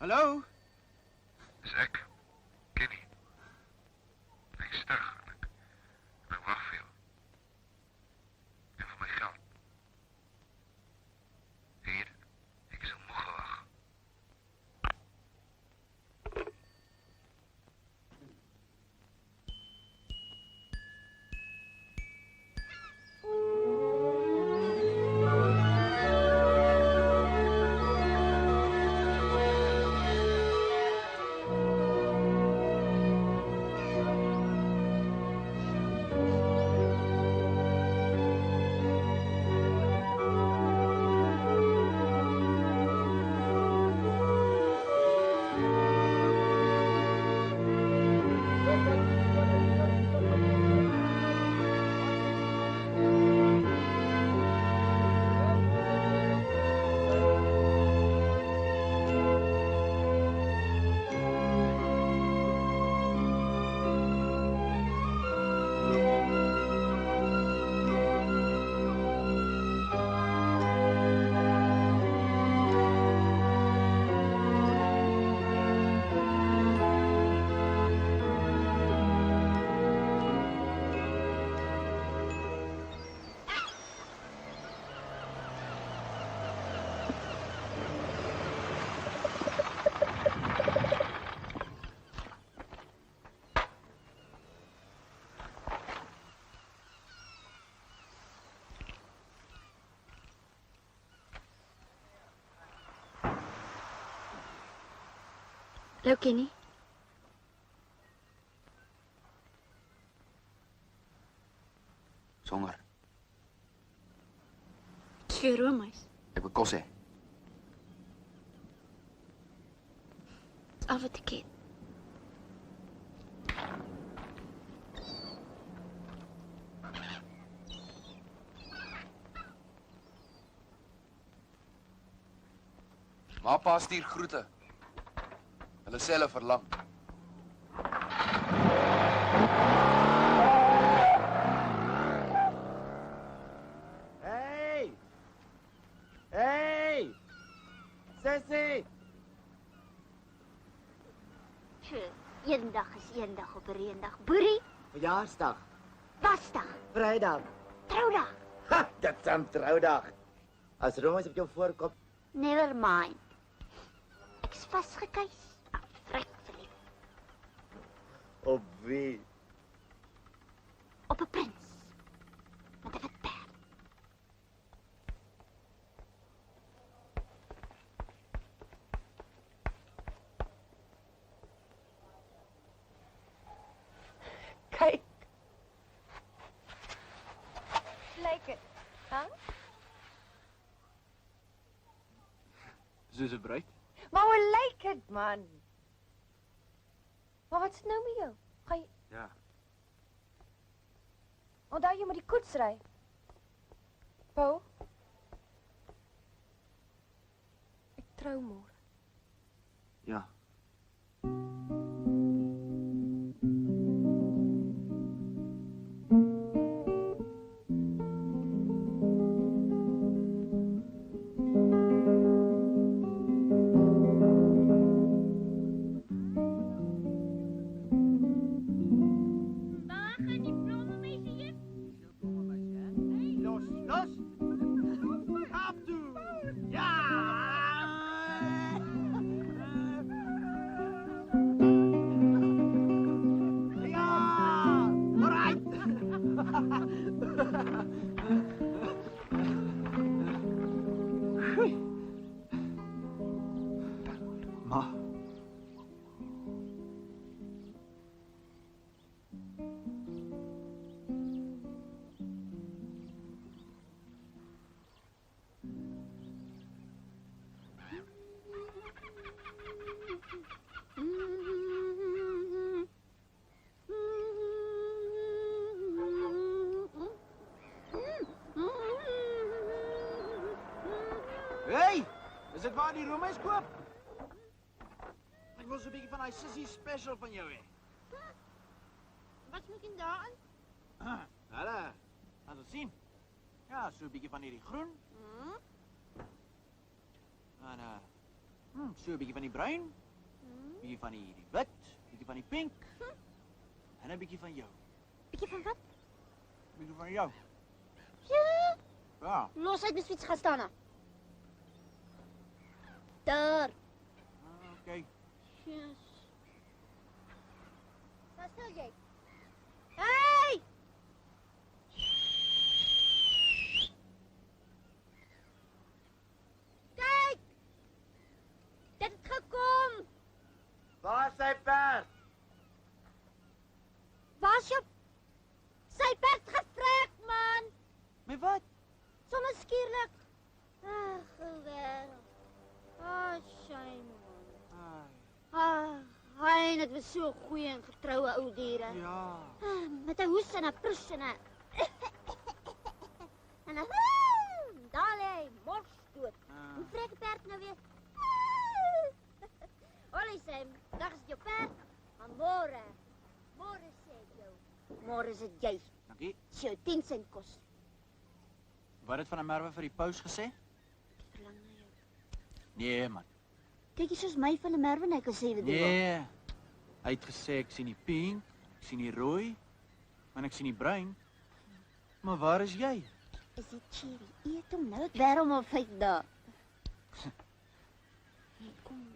Hallo? Dis ek, Kenny. Ek is terug en ek wag vir jou. En vir my geld. Hier, ek is al moeg gewag. Hallo, Kenny. Swanger. Twee roomys. Ek wil kos hê. Dis al wat ek het. Maar pa stuur groete. Hulle sê hulle verlang. Hey! Hey! Sissy! Eendag is eendag op 'n reendag. Boerie, Verjaarsdag, pasdag, Vrydag. troudag. Ha, dit is 'n troudag. As roomys op jou voorkop, Never mind. Ek's vasgekuis. Vrek verlief. op wie? Op 'n prins. Met 'n wit perd. Kyk. Lyk dit, hè? Soos 'n bruid. Maar hoe lyk dit, man? Maar wat's nou met jou? Ga jy Ja. onthou jy met die koets ry? Paul? Ek trou môre. Ja. Los, los! Kaap toe! Ja! Ja! Right! Ma. Hey, is dit waar die roomys koop? Ek wil so 'n bietjie van daai sissy special van jou hê. Wat moet ik daarin? Hallo. Laat ons sien. Ja, so 'n bietjie van hierdie groen en so 'n bietjie van die bruin, bietjie van die wit, bietjie van die pink en 'n bietjie van jou. Beetje van wat? Bietjie van jou. Ja. Ja. Los uit mijn fiets gaan staan. Daar. Oké. Yes. Sta stil jy. Hey! Kyk! Dit het gekom. Waar is sy perd? Waar's jou... Sy perd gevrek, man. Met wat? Sommer skielik. Ag, geweldig. Shame, man. Hy, dit was so goeie en getroue ou diere. Ja. Met 'n hoes en 'n prus en 'n... en 'n... Daar lê hy, mors dood. Hoe vrek die perd nou weer? Ollie sê, dag is jou perd, maar môre sê ek jou. Môre is dit jy. Dankie. Dis jou 10 sent kos. Wat het van 'n Merwe vir die paus gesê? Ek verlang na jou. Nee, man. Kyk jy soos my van 'n Merwe en hy kan sê wat hy wil. Nee. Hy het gesê ek sien die pink, ek sien die rooi, en ek sien die bruin. Maar waar is jy? Is dit cherry? Eet hom nou. Ek weer hom al 5 dae. Nee, kom.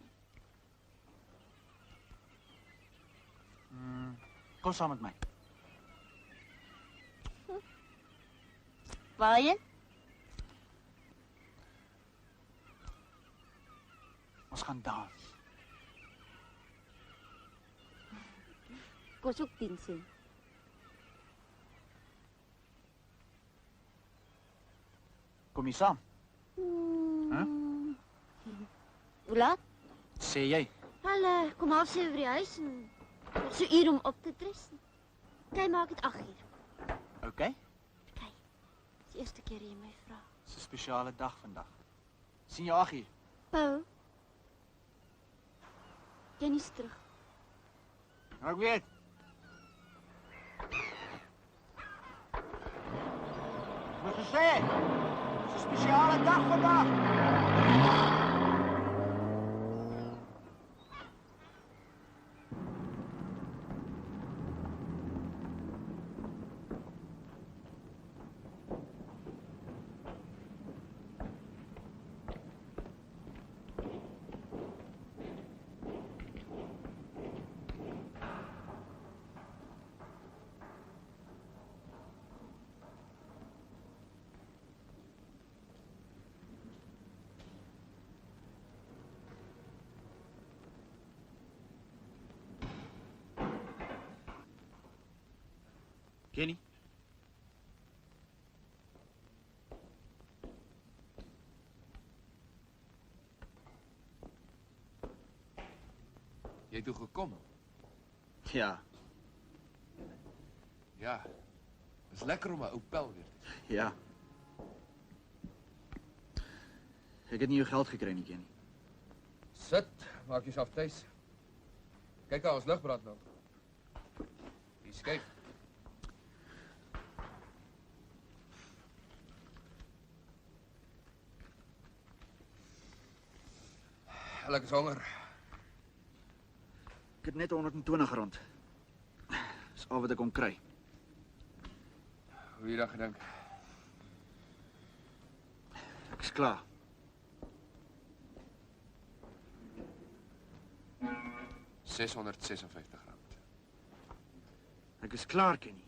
Kom saam met my. Waarheen? Ons gaan dans. Kos ook 10 sent. Kom jy saam? Hoe laat? Sê jy? Hallo, kom 6:30 by die huis en tot so uur om op te dress. Kyk, maak dit 8 uur. OK. Kyk, dis die eerste keer jy my vra. Dis 'n spesiale dag vandag. Sien jou 8 uur. Pau. Jenny is terug. Ek weet. Wat gesê? Dis 'n spesiale dag vandag. Kenny? Jy het toe gekom. Ja, Ja. Dis lekker om 'n ou pel weer te sien. ja. Ek het nie jou geld gekry nie, Kenny. Sit, maak jouself tuis. Kyk daar, ons lig brand nou. Hier skyf. Ek is honger. Ek het net 120 rand. Dis al wat ek kon kry. Hoe jy dan gedink? Ek is klaar. R656. Ek is klaar, Kenny.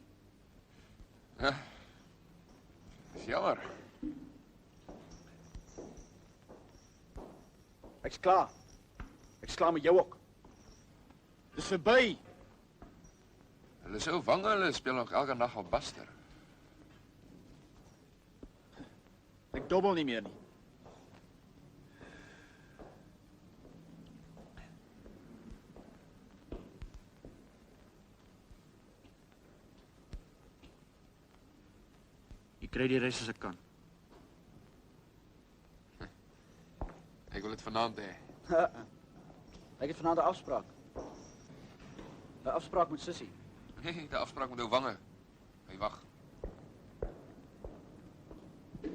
Ja. Dis jammer. Ek's klaar. Ek's klaar met jou ook. Dis verby. Hulle so wange, hulle speel nog elke nag al Buster. Ek dobbel nie meer nie. Ek kry die res as ek kan. vanaand hê? Ek het vanaand 'n afspraak. 'n Afspraak met Sissie. Nee, de afspraak met jou wange. Hey, wag.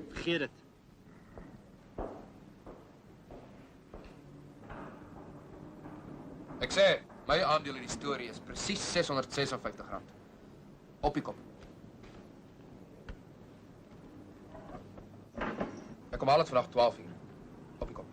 Vergeet dit. Ek sê, my aandeel in die storie is presies R656. Op die kop. Ek kom haal dit vandag 12:00. Op die kop.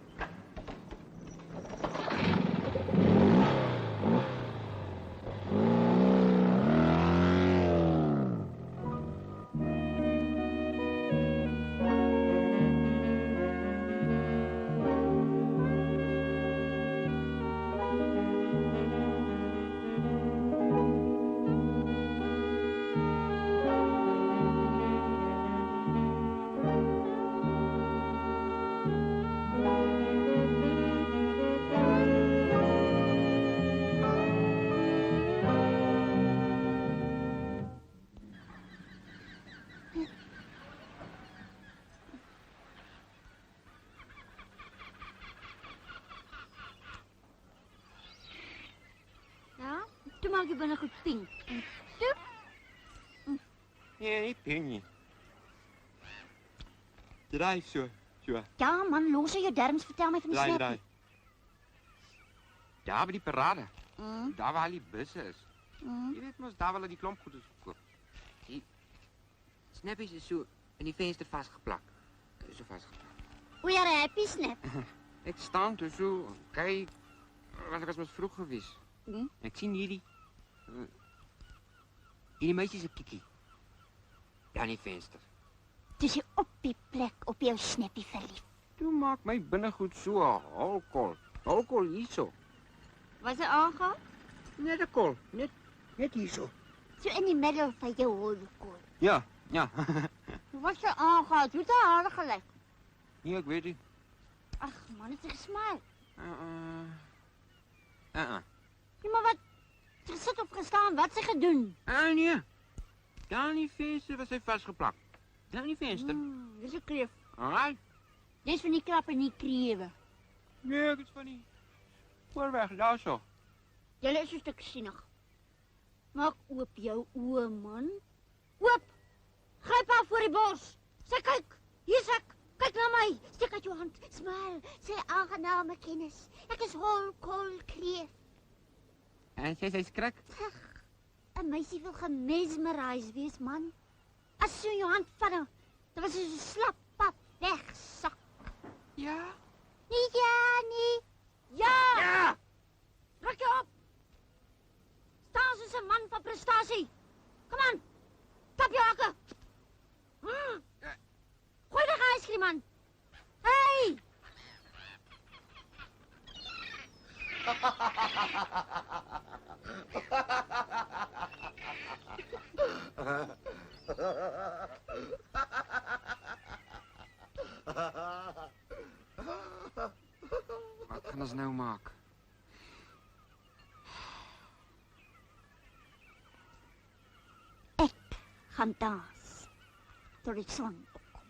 Ja, toe maak jy binne goed pink. En toe, Nee, ping nie. Draai so. ja man, los jou derms, vertel my van die Draai, snap. draai. Daar by die parade. Mm, Daar waar al die busse is. mm. Jy weet mos daar waar hulle die klomp goeders verkoop. Die snappies is so in die venster vasgeplak. So vasgeplak. We are happy snap. Ek staan toe so, kyk, want ek was mos vroeg gewees. Ek sien hierdie meisie se kikkie. Daar in die venster. Dis jy op die plek op jou snappie verlief. Toe maak my binnegoed so alkohol. Alkohol hierso. Was hy aangehaal? Net 'n kol, net hierso. So in die middel van jou holkool. Ja. Was hy aangehaal? Hoe het hy haar gelyk? Nee, ek weet nie. Ag man, het hy gesmaak. Ja, maar wat? Sy sit op gestaan, wat sy gedoen? Nee. Daar in die venster was hy vasgeplak. Daar in die venster. Dis 'n kreef. Alraai. Dis van die krappe nie kreewe. Nee, ek is van die spoorweg, daar so. Julle is so stuk sienig. Maak oop jou oë, man. Oop! Gryp haar voor die bors. Sy kyk. Hier's ek. Kyk na my. Steek uit jou hand. Smile. Sê aangename kennis. Ek is holkol kreef. En sy skrik. 'n Meisie wil gemesmerise wees, man. As sy jou hand vat, dan was sy so slap, pap, wegsak. Ja. Nee, ja, nee. Ja! Ja! Ruk jou op. Staan soos 'n man van prestasie. Kom aan. Tap jou hakke. Gooi die ijskrim aan. Hey! Wat gaan ons nou maak? Gaan dans. Tot die son opkom.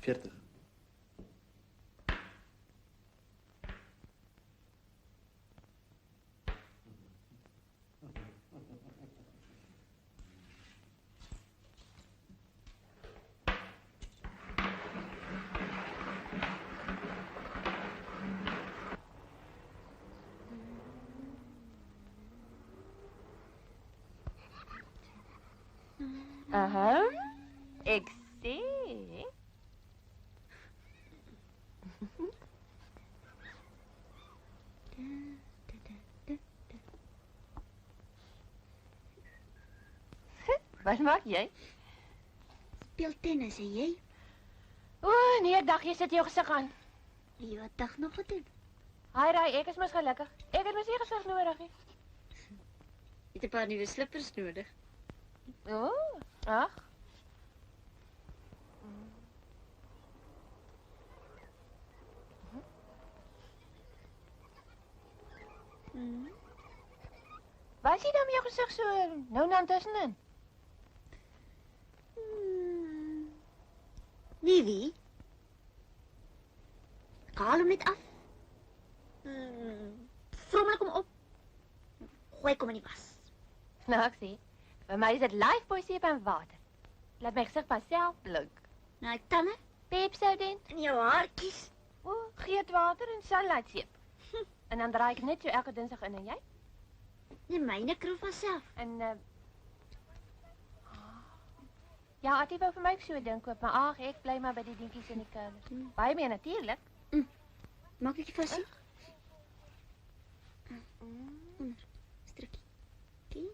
40. Aha. Ek sê. Wat maak jy? Speel tennis, en jy? O, nee, ek dacht jy sit jou gesig aan. Jy wat dag nog gedoen? Haai, Rai, ek is mos gelukkig. Ek het mos nie gesig nodig nie. Jy het 'n paar nuwe slippers nodig. O, ag. Waar is jy dan met jou gesig so nou en dan tussenin? Wie? Haal hom net af. Vrommel kom op. Gooi kom in die was. Nou, ek sê, by my is dit Lifebuoy seep en water. Laat my gesig van self blink. Nou, ek tande Pepsodent, in jou haartjies. o, geetwater en sunlight seep. En dan draai ek net so elke dinsdag in en jy? Nee, myne kroef vanself. En ja, Attie wou vir my ook so 'n ding koop, maar ag, ek bly maar by die dingetjies in die kelder. Baie meer natuurlik. Maak ek vas? Onder. Strukkie. Kie?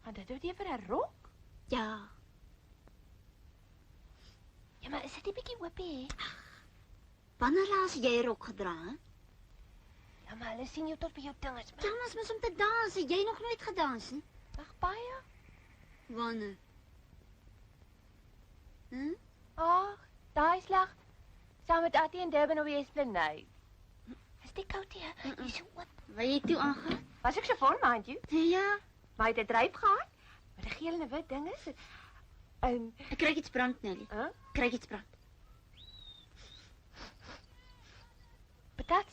Maar dit doet jy vir 'n rok? Ja. Ja, maar is dit 'n bietjie oopie, hè? Wanneer laas jy 'n rok gedra, hè? Ja, maar hulle sien jou tot by jou dinges, Ja, man. ons moet om te dans. Het jy nog nooit gedans nie? Ag, baie. Wanneer? Ag, daai slag saam met Attie en Durban op die Esplanade. Is dit koud hier? Dis so oop. Waar jy toe aangaan? Was ek so vol, mind you? Ja. Maar hy het 'n dryf gehad met 'n geel en 'n wit ding is. En Ek kry iets brand, Nelly. Huh? Kry iets brand. patat.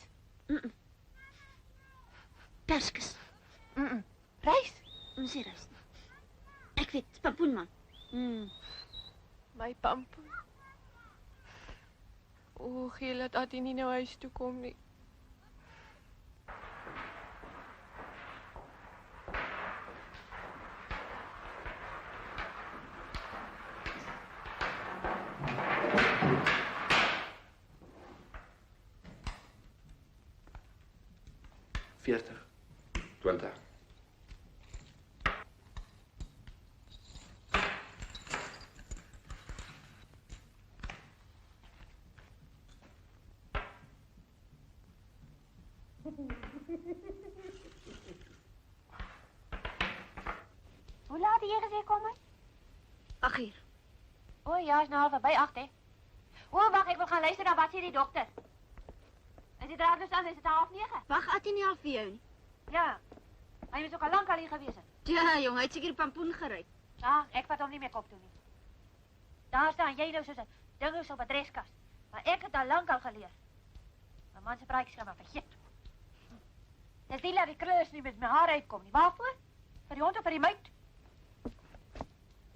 Perskes. Rys. Ons sê rys. Ek weet, pampoen man. My pampoen. O, gee laat Attie nie nou huis toe kom nie. $40. 20. Hoe laat het jy gesê kom hy? 8 uur. O ja, is nou al verby 8 hè. O, wag, ek wil gaan luister na wat sê die dokter. Is dit draadloos aan, is dit 8:30? Wag, Attie nie al vir jou nie. Ja. Hy was ook al lank al hier gewees het. Ja, jong, hy het seker pampoen gery. Ag, ek vat hom nie meer kop toe nie. Daar staan jy nou soos 'n ding op 'n dreskas. Maar ek het al lank al geleer. 'n Man se praatjies gaan maar vergeet. Dis nie dat die krullers nie met my hare uitkom nie. Waarvoor? Vir die hond of vir die meid?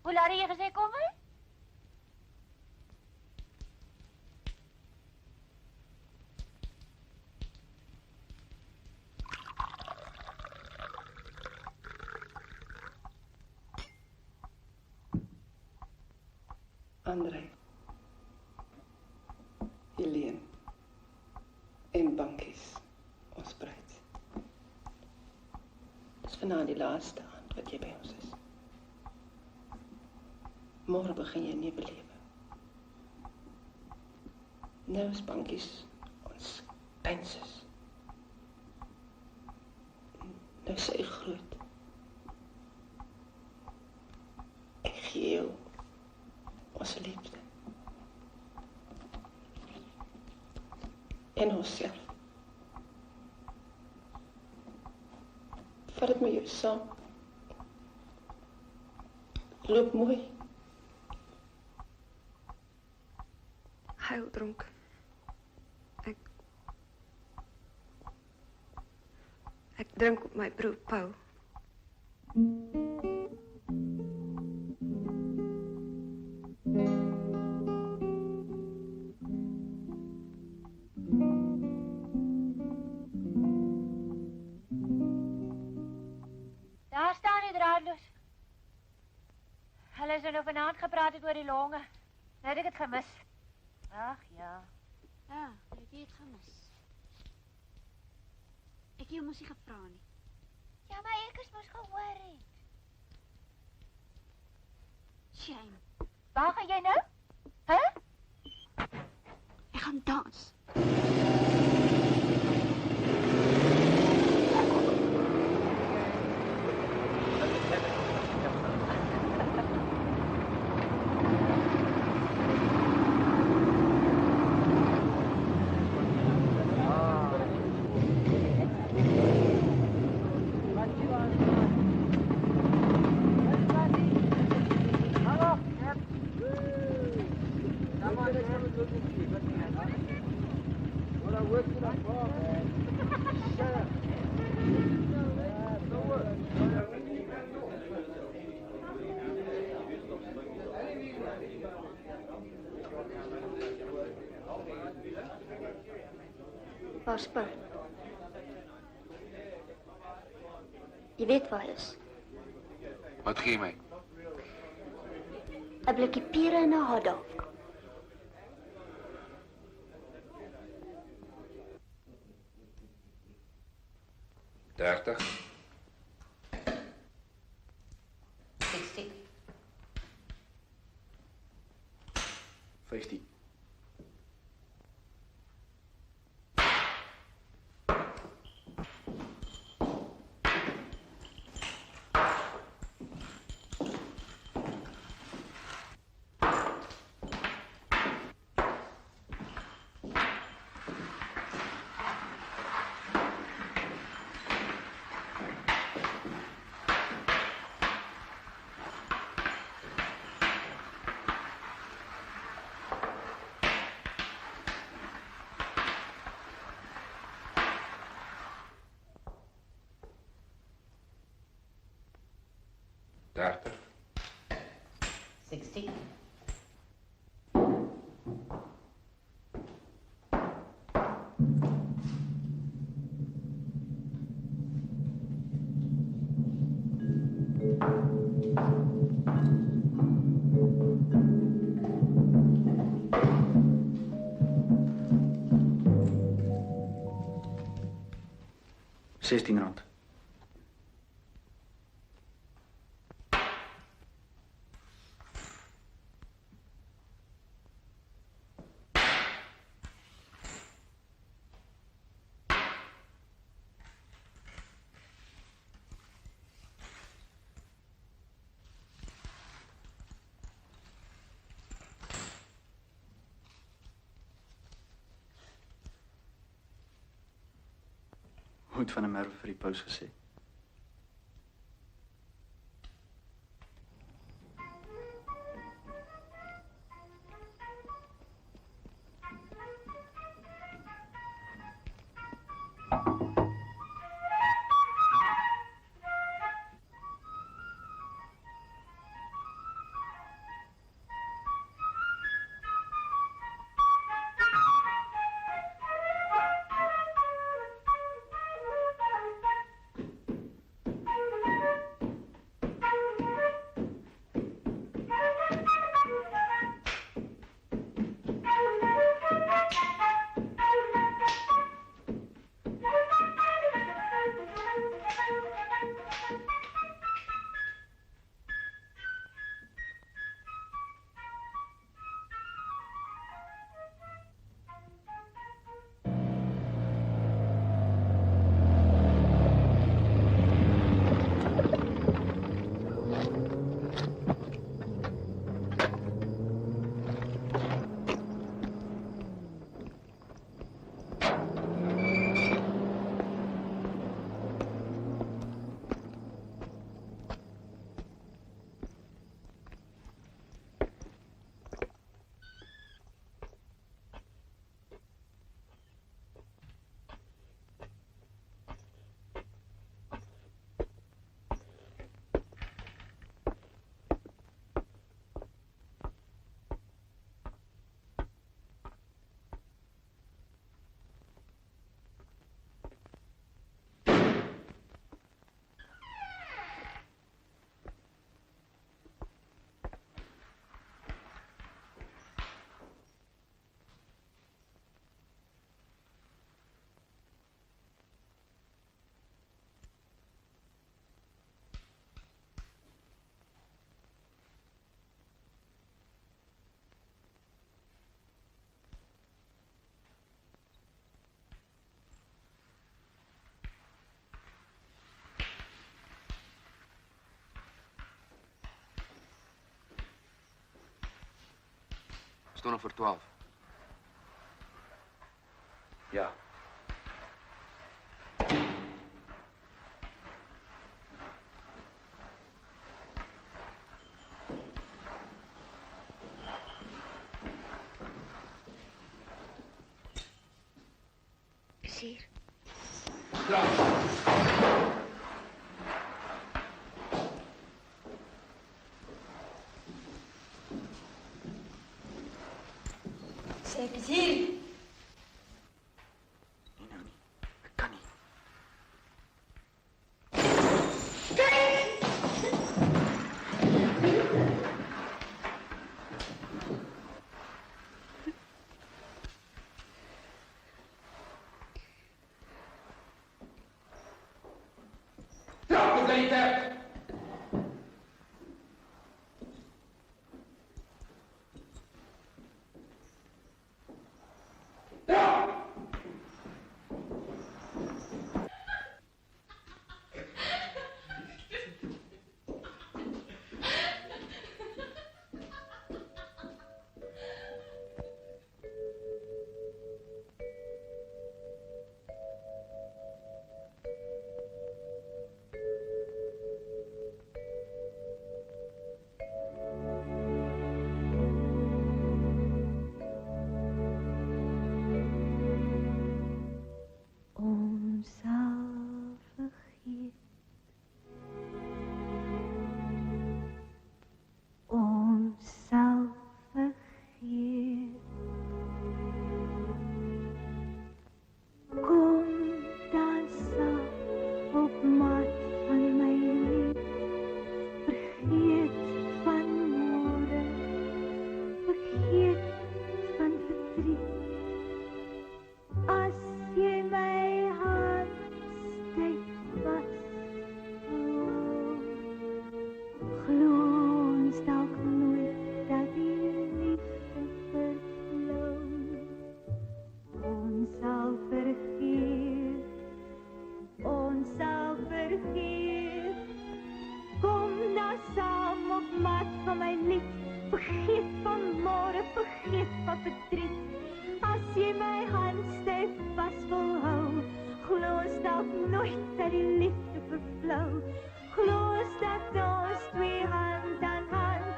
Hoe laat het jy gesê kom hy? André, Helene en Bankies, ons bruid. Dis vanaand die laaste aand wat jy by ons is. Môre begin jy 'n nuwe lewe. Nou is Bankies ons prinses. Nou is sy groot. Ek gee jou ons liefde. En onsself. Vat dit met jou saam. Loop mooi. geil dronk. Ek drink op my broer Paul. Daar staan die draadloos. Hulle is nou vanaand gepraat het oor die longe. Nou het ek het gemis. Ag ja. Ja, het jy het gemis. Ek jou mos nie gevra nie. Ja, maar ek is mos gehoor het. Shame. Waar gaan jy nou? Hæ? Ek gaan dans. Wasper. Jy weet waar hy is. Wat gee jy my? 'n blikkie piere en 'n hotdog. $30. 60. 15. $30. 60. 16 rand. Goed van 'n Merwe vir die pos gesê. 12:20. Ja. Plezier. Sê plezier. Nee, nou nie. Ek kan nie. Ons sal vergeet. Ons sal vergeet. Kom dan saam op mat van my lief. Vergeet van môre. Vergeet van verdriet. As jy my hand styf vashou, glo ons dalk nooit dat die liefde vervlou. Ons sal vergeet, ons sal vergeet. Kom dan saam op mat van my lief. Vergeet van môre, vergeet van verdriet. As jy my hand styf vas wil hou, glo ons dalk nooit dat die liefde vervlou. Glo ons dat ons twee hand aan hand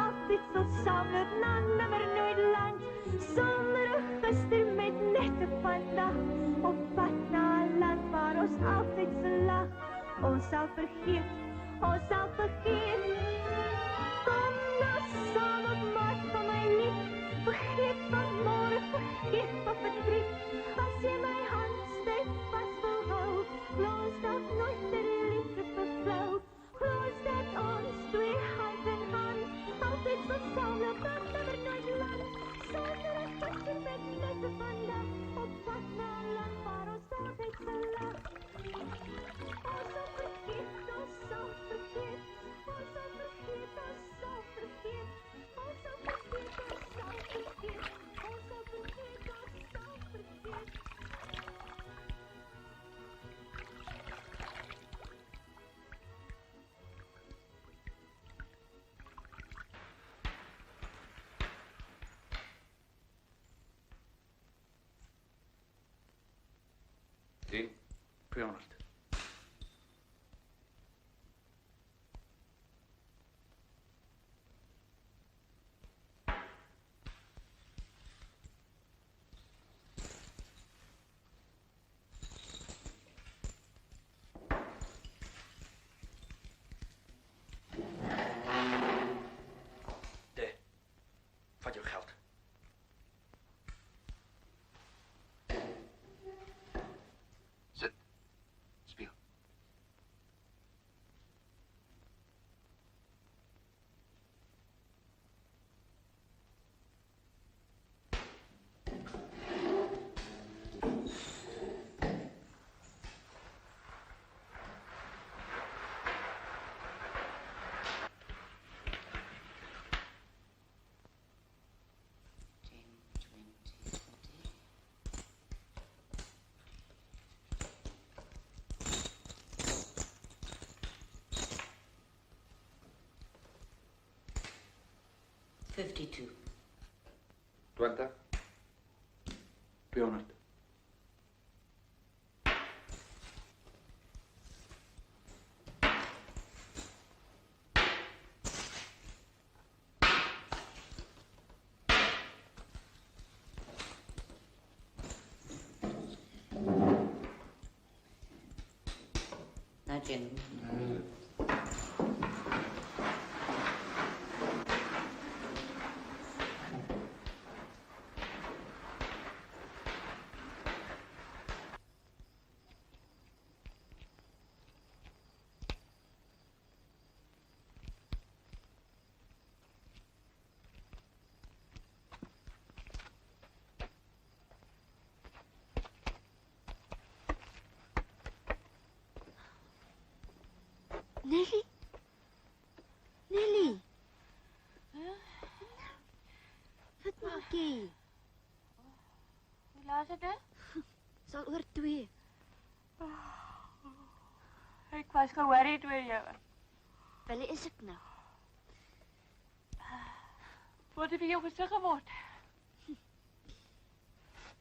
altyd sal saamloop na nimmer nooit land. Sonder 'n gister met net 'n vandag, op pad na 'n land waar ons altyd sal lag. Ons sal vergeet, ons sal vergeet. Kom nou saam op mat van my lief. Vergeet van môre, vergeet van verdriet. As jy my hand styf vas wil hou, glo ons dalk nooit dat die liefde vervlou. Glo ons dat ons twee hand in hand altyd sal saamloop na nimmer nooit land. Sonder 'n gister met net 'n vandag, op pad na 'n land waar ons altyd sal lag. Ons sal vergeet, ons sal vergeet. Ons sal vergeet, ons sal vergeet. Ons sal vergeet, ons sal vergeet. Ons sal vergeet, ons sal vergeet. Tien. 200. Daar. Vat jou geld. Sit. Speel. $52. 20. 200. Nou, Jim. Nelly? Nelly? Wat maak jy? Hoe laat is dit nou? Sal oor 2. Ek was geworried oor jou. Wel, is ek nou? Wat het vir jou gesig geword?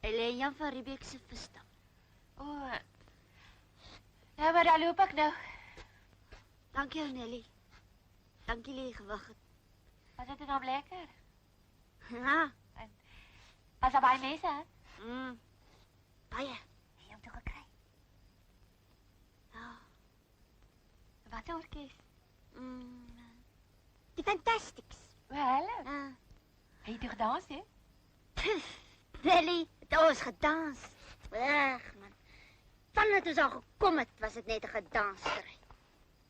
Hulle Jan van Riebeeck se verstaan. O. Nou, maar dan loop ek nou. Dankie, Nelly. Dankie dat jy gewag het. Was dit nou lekker? Ja. Was daar baie mense, hè? Baie. Het jy hom toe gekry? Ja. Wat 'n orkes? Die Fantastics. Wel, Ja. het jy toe gedans, hè? Nelly, het ons gedans. Ag, man. Vandat ons al gekom het, was dit net 'n gedansery.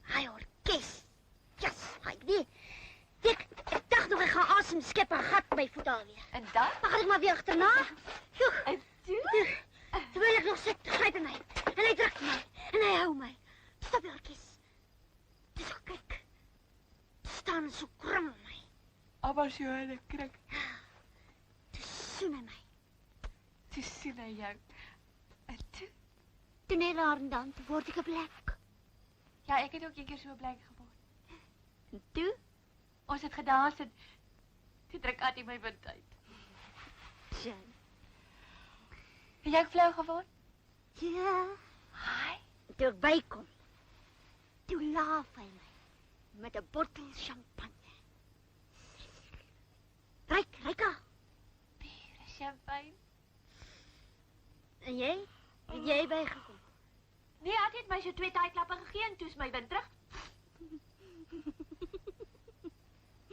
Hy orkes. Yes, hy nee. Ek dacht nog, ek gaan asem skep en gat my voet alweer. En dan? Dan gaan ek maar weer achterna. En toe? Terwijl ek nog sit, grijp hy my. En hy druk my. En hy hou my. Stop die orkes. Dis so kyk. Staan en so kram my. Abba so in 'n krik. Toe soen hy my. Toe sien hy jou. En toe? Toe net daar en dan, toe word ek 'n blik. Ja, ek het ook een keer so blyk geword. En toe? Ons het gedans en toe druk Annie my wind uit. Ja. Het jy ook flauw geword? Ja. Hi. Toe ek bykom, toe laaf hy my met 'n bottel champagne. Ryk al. Bier, champagne. En jy? Het jy bygekom? Nee, Annie het my so 2 tydklappe gegee en toe is my wind terug.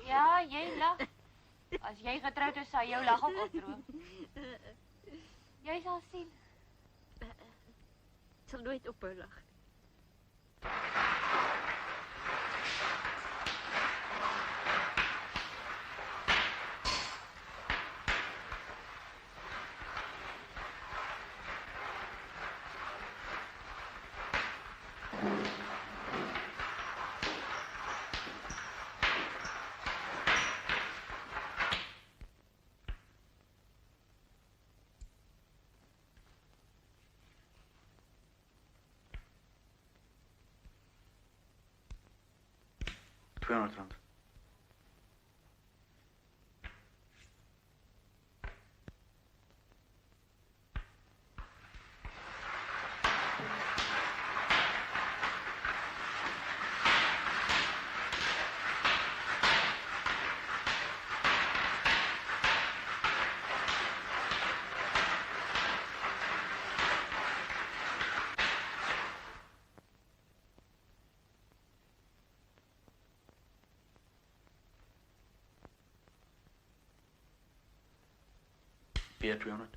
Ja, jy lag. As jy getroud is, sal jou lag ook opdroog. Jy sal sien. Ek sal nooit ophou lag. R200. Weer 200.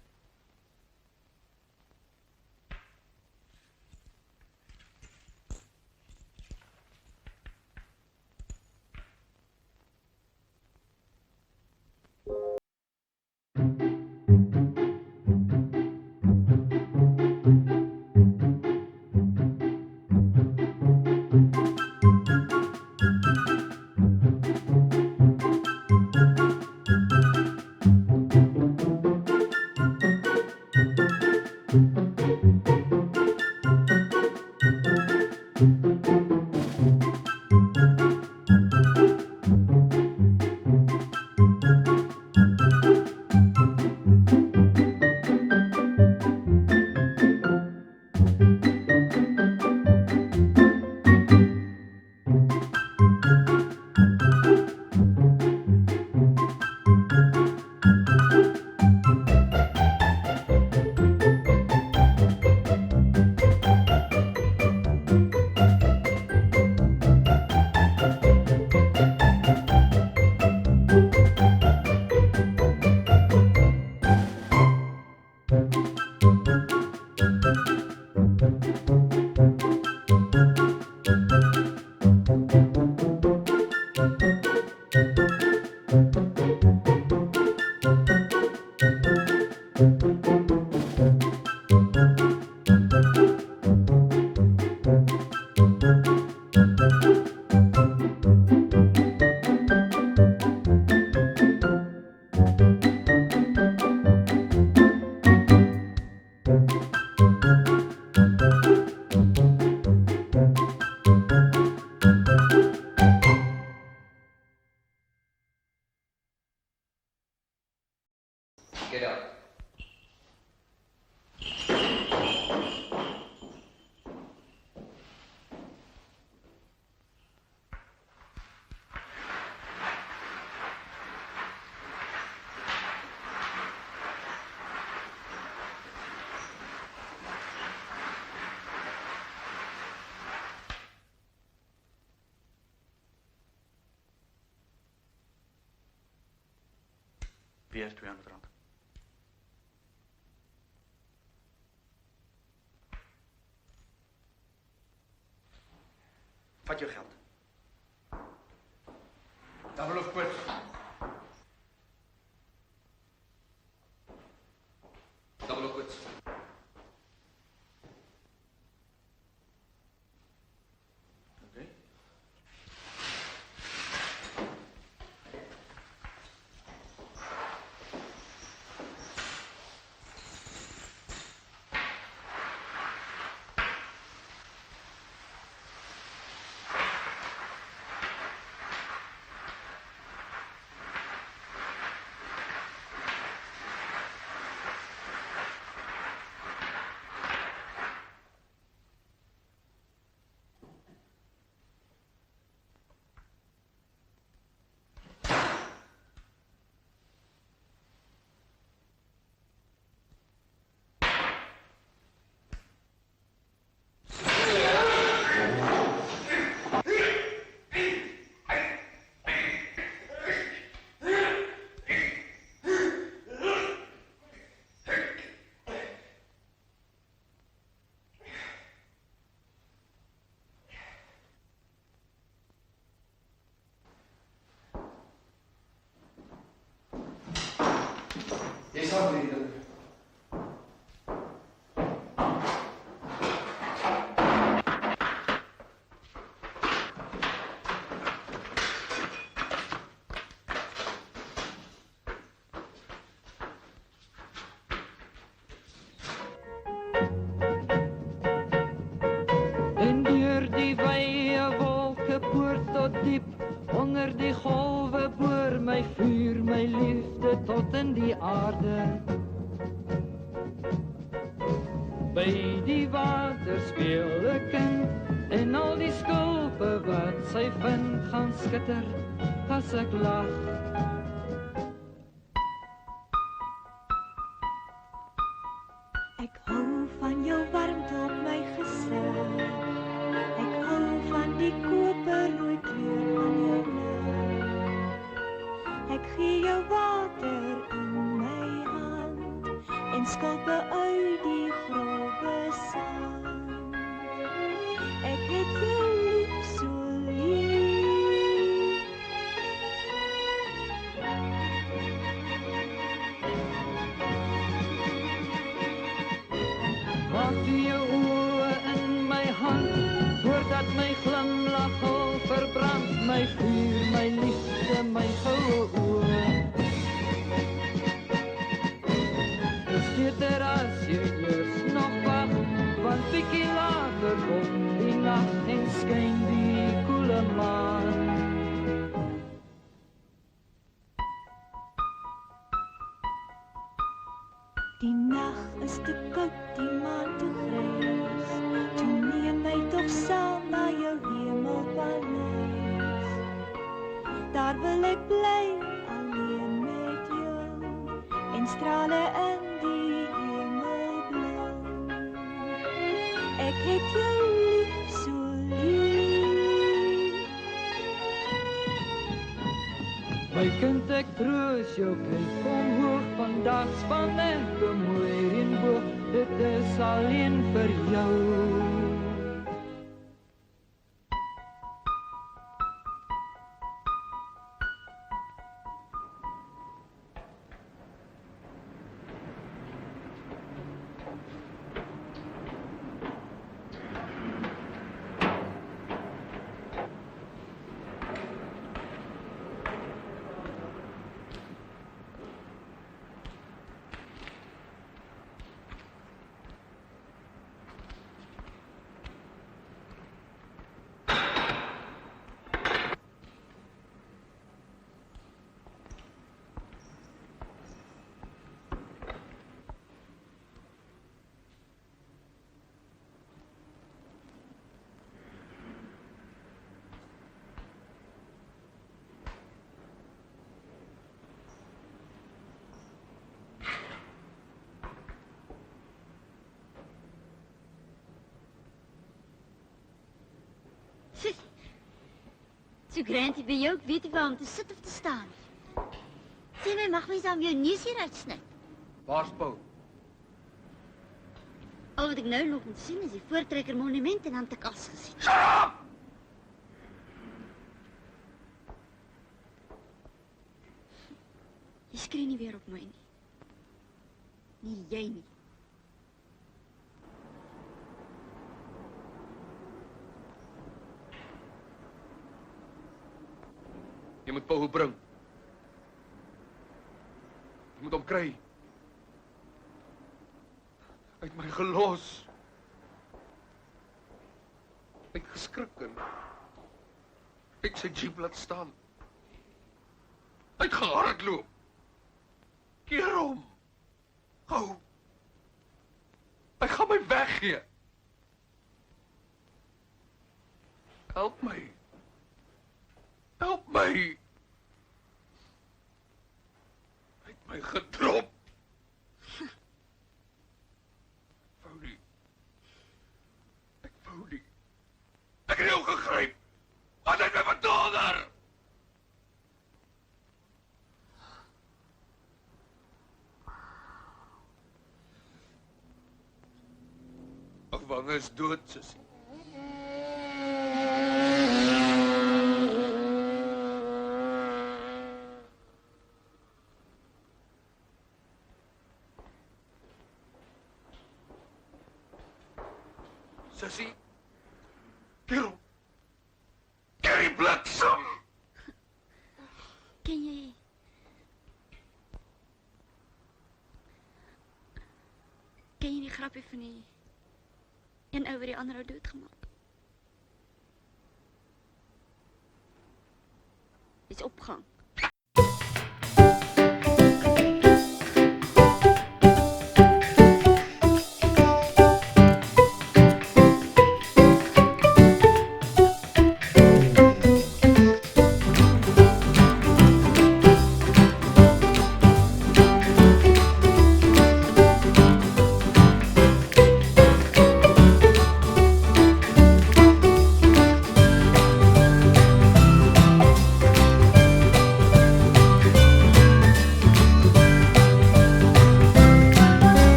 Wie heeft 200 rand? Vat je geld. Double of quits. Double of quits. Oké. Jy sal hierdie ding. En deur die wye wolke poort tot diep, onder die golwe boor my vuur, my liefde tot in die aarde. By die water speel 'n kind, en al die skulpe wat sy vind gaan skitter as ek lag. Ek hou van jou warmte op my gesig. Ek hou van die koperrooi kleur van jou lig. Ek gee jou water in my hand en skulpe uit die grove sand. Ek het jou lief, so lief. Maak toe jou oë in my hand, voordat my glimlach al verbrand, my vuur, my liefde, my goue oë. Dis beter as jy eers nog wag, want bietjie later kom die nag en skyn die koele maan. Die nag is te koud, die maan te grys. Toe neem my tog saam na jou hemelpaleis. Daar wil ek bly, alleen met jou, en strale in die hemelblou. Ek het jou lief, so lief. My kind, ek troos jou, kyk kom hoog, vandag span ek 'n mooi reënboog, dit is alleen vir jou. So Grantie, by jou, ek weet nie waar om te sit of te staan. Sê my, mag mens aan jou neus hier uitsnit? Waar's Paul? Al wat ek nou nog moet sien is die Voortrekker monument en dan het ek as gesien. Shut up! Jy skree nie weer op my nie. Nie jy nie. Jy moet Paul bring. Jy moet hom kry. Hy het my gelos. Hy het geskrik en ek sy jeep laat staan. Hy het gehardloop. Keer hom. Gou. Hy gaan my weggee. Help my. Help my. Hy het my gedrop. Ek het jou gegryp. Wat het my verdoder? Afwang is dood, sussie. Sussie? Kerel! Kerry bliksem! Ken jy... Ken jy die grapie van die... een ou wat die ander ou doodgemaak? Dis opgang.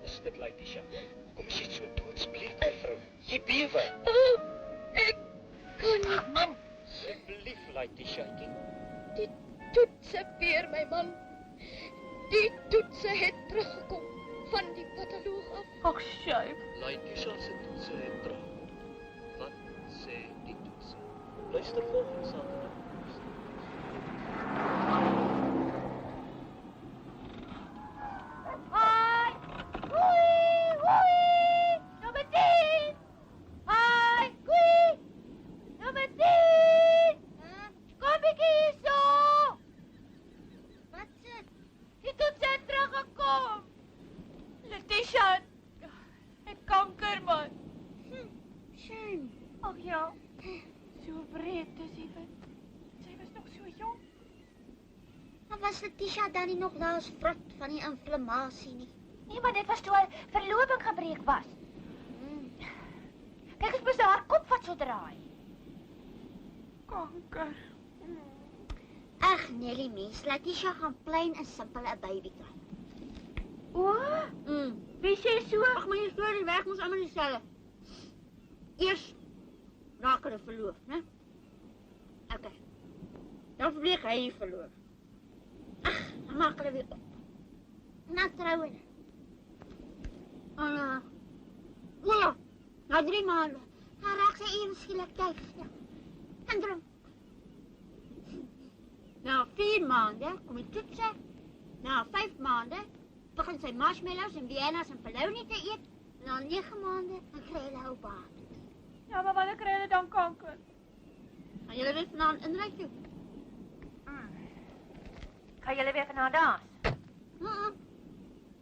is dit, Letitia? Kom as jy so doodsbleek, mevrou. Jy bewe. Ek kon nie. Man, asseblief, Letitia. Die toetse weer, my man. Die toetse het teruggekom van die patoloog af. Ag, Sjaap. Letitia se toetse het teruggekom. Wat sê die toetse? Luister volgende Saterdag. Hi! Hoi! Hoi! Nommer 10! Hi! Hoi! Nommer 10! Kom bietjie hierso! Wat sit? Die toets het teruggekom. Letitia, het kanker, man. Shame. Ag ja, so breed is die wit. Sy was nog so jong. Maar was Letitia dan nie nog laas vrot van die inflammasie nie? Nee, maar dit was toe haar verloving gebreek was. Kyk, ek moes haar kop wat so draai. Kanker. Ag nee, die mens, Letitia gaan plain en simpel 'n baby kry. O, wie sê so? Ag, maar jy stoor die weg moes almal dieselfde. Eers raak hulle verloof, né? Okay. Dan verbleek hy verloof. Ag, dan maak hulle weer op. Na trou hulle. Voilà, na 3 maande, dan raak sy ewe skielik tydstil. En dronk. Na 4 maande kom die toetse. Na 5 maande begin sy marshmallows en Vienna's en polony te eet. Na 9 maande dan kry hulle ou baard. Ja, maar wanneer kry hulle dan kanker? Gaan julle weer vanaand inry toe? Gaan julle weer vanaand dans?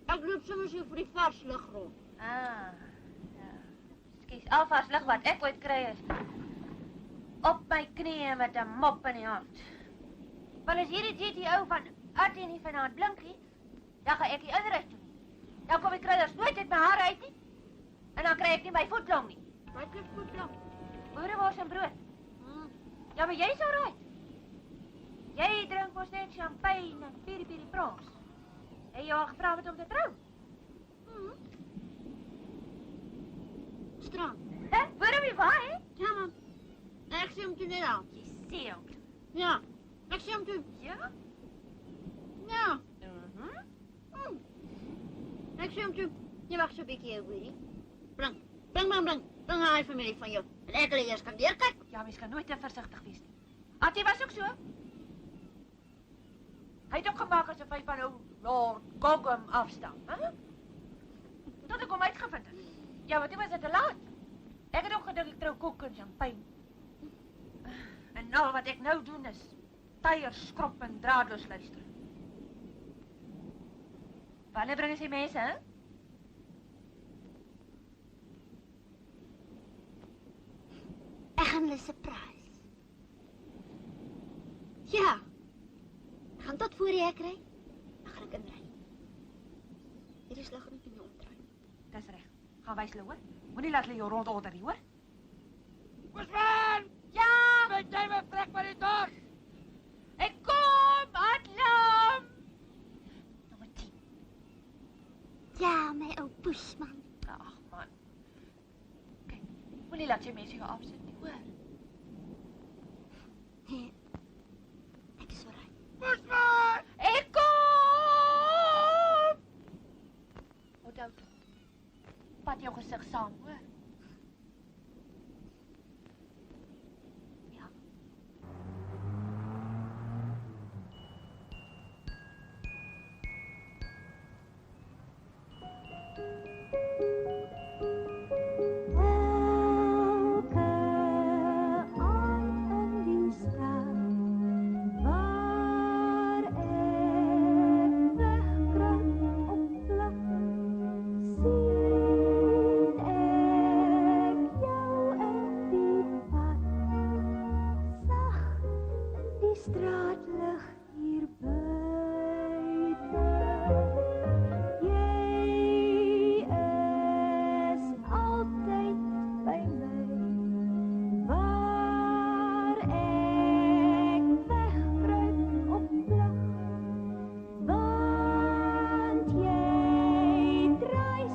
Ek loop sommer so vir die vars lug rond. Ja. Skus, alvars lig wat ek ooit kry is op my knieë met 'n mop in die hand. Want as hierdie GTO van Artie nie vanaand blinkie, dan gaan ek nie inry toe nie. Dan kom die kruiers nooit uit my hare uit nie. En dan kry ek nie my voetlong nie. Wat is voetlong? Boerewors en brood. Ja, maar jy's alright. Jy drink mos net champagne en piri prons. En jy al gevra het om te trou? Strand. Hè? Waarom jy waar, hè? Ja, man. Ek sê hom toe net aan. Jy sê hom toe. Ja, ek sê hom toe. Ja? Ja. Ek sê hom toe. Jy wag so 'n bietjie, hoorie. Bring. Bring haar familie van jou. En ek wil eers kan deurkyk. Ja, mens kan nooit te versigtig wees nie. Artie was ook so. Hy het ook gemaak asof hy van Lord Gotham afstam, hè? Tot ek hom uitgevind het. Ja, maar toe was dit te laat. Ek het ook gedink ek trou koek en champagne. En al wat ek nou doen is tyers skrop en draadloos luister. Wanneer bring jy mense, hè? Ek gaan hulle surprise. Ja. Ek gaan tot voor jy kry. Dan gaan ek inry. Hier is lig nie meer omdraai. Dis reg. Gaan wys hulle, hoor. Moenie laat hulle jou rondorder nie, hoor. Bosman! Ja! Met jy me trek by die deur. Ek kom, Adlam! Nommer 10. Ja, my ou poesman. Ag, man. Kyk, moenie laat jy mense jou afsit nie, hoor. Nee. Ek is reg. Bosman! Ek kom! Onthou, pat jou gesig saam, hoor. Ja. Straatlig hier buite. Jy is altyd by my. Waar ek wegkruip op vlug. Want jy draai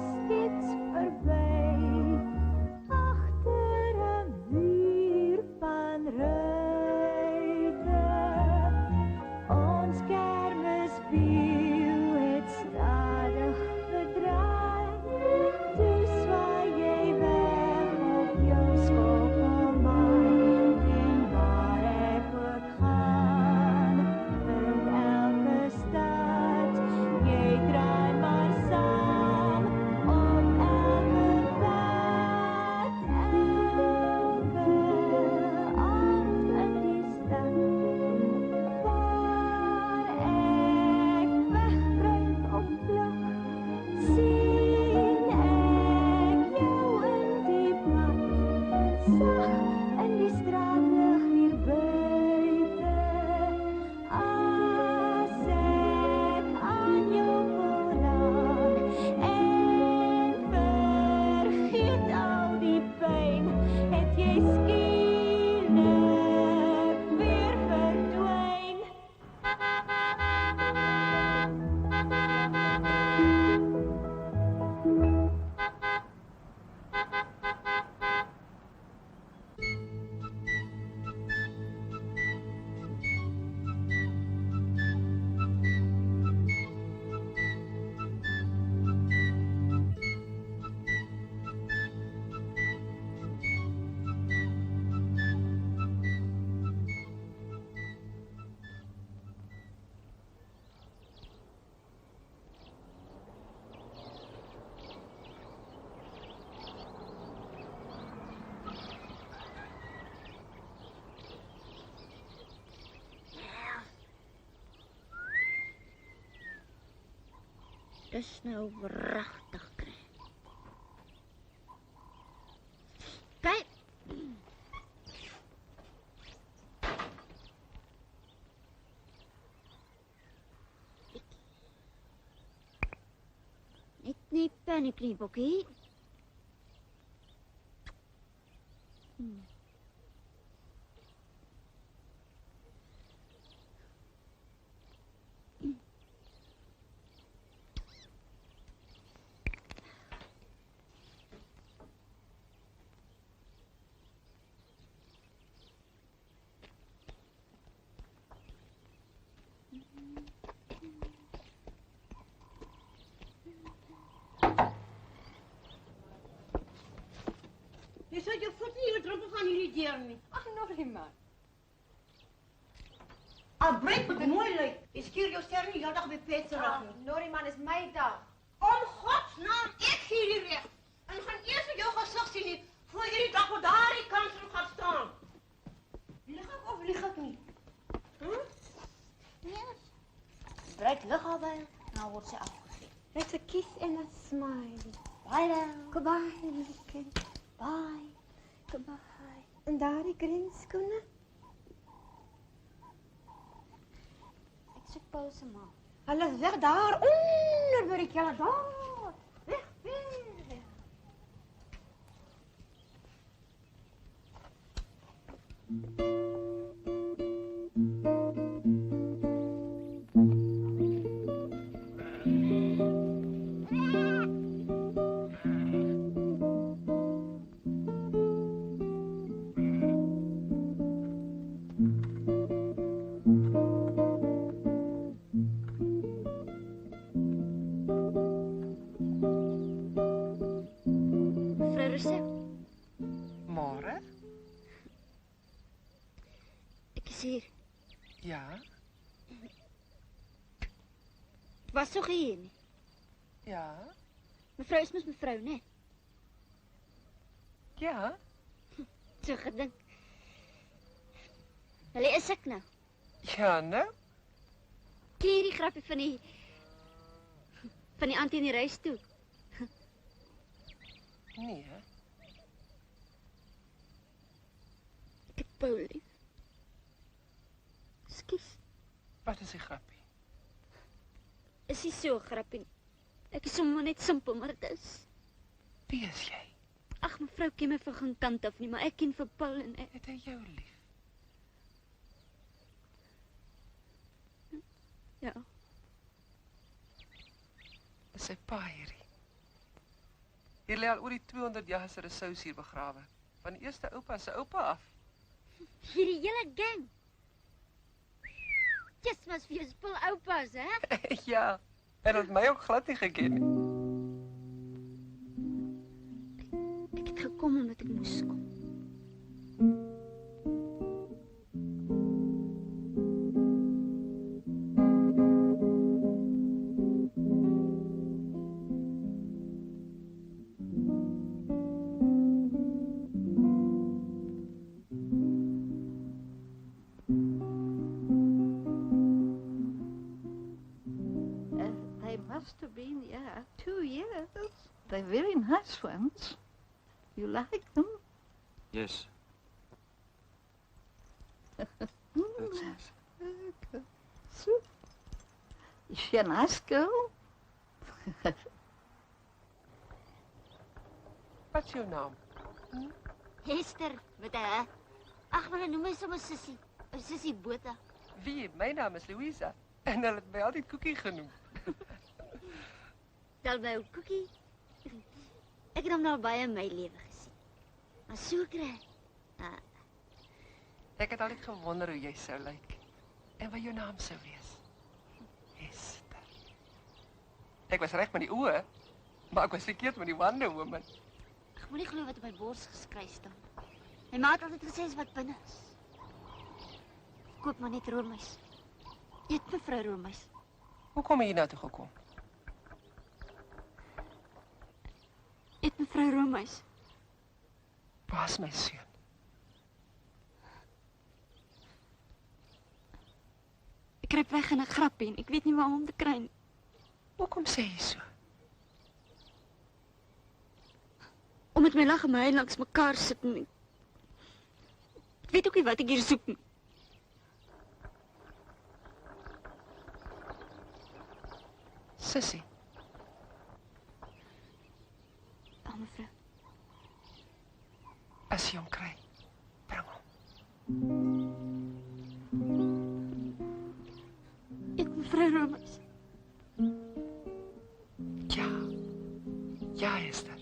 Dis nou wragtig kry. Kyk. Net nie paniek nie, Bokkie. Jy sal jou voet nie met droppel gaan hierdie deur nie. Ag, Norrie man. Breek met mooi lyk. Jy skeer jou ster nie heeldag met petse reg nie. Norrie man, is my dag. Om godsnaam, ek gee die reg. En gaan eers met jou gesig sien nie, voor jy die dag op daardie kant sal gaan staan. Lig ek of lig ek nie? Yes. Breek lig albei, nou word sy afgegee. Let's a kiss and a smile. Bye dan. Goodbye, little kid. Bye. Goodbye. En daar die grenskoene? Ek soek Paul se ma. Hulle is weg daar onder by die kelder daar. Weg, weg, weg. Mevrou Rousseau, Môre? ek is hier. Ja? Was so hier nie. Ja? Mevrou is mos mevrou, né? Ja? So gedink. Hulle is ek nou. Ja, nou? Ken jy die grappie van die auntie in die reis toe? Nee, hè? Ek het Paul lief. Skus, Wat is die grappie? is nie so grappie nie. Ek is sommer net simpel, maar dit is. Wie is jy? Ag, mevrou ken my van geen kant af nie, maar ek ken vir Paul en ek. Het hy jou lief? Ja, Is sy pa hierdie? Hier lê al oor die 200 jaar se resous hier begrawe. Van die eerste oupa se oupa af. hierdie hele gang. Just was vir jou spul oupas, hè? Ja, en het my ook glad nie geken nie. Ek het gekom omdat ek moes kom. They must have been, 2 years. They're very nice ones. You like them? Yes. That's nice. Okay. So, is she a nice girl? Wat is jou naam? Hester, met 'n ag, maar noem my sommer Sissie. Sissie Botha. Wie? My naam is Louisa. En hulle het my altyd Koekie genoem. Tel my ou Koekie. Ek het hom nou baie in my lewe gesien. Maar so kry. Ek het altyd gewonder hoe jy sou lyk. En wat jou naam sou wees. Hester. Ek was reg met die oë, maar ek was verkeerd met die Wonder Woman. Ek moenie glo wat op my bors geskryf staan. My ma het altyd gesê wat binne is. Koop maar net roomys. Eet mevrou roomys. Hoe kom jy hier nou toe gekom? Eet mevrou roomys. Waar's my seun? Ek kruip weg in 'n grappie en ek weet nie waar om te kry nie. Hoekom sê jy so? Omdat my lag en my langs mekaar sit en ek weet ook nie wat ek hier soek nie. Sissie. Ja, mevrou. As jy hom kry, bring hom. Mevrou Romeis. Ja. Ja, Esther.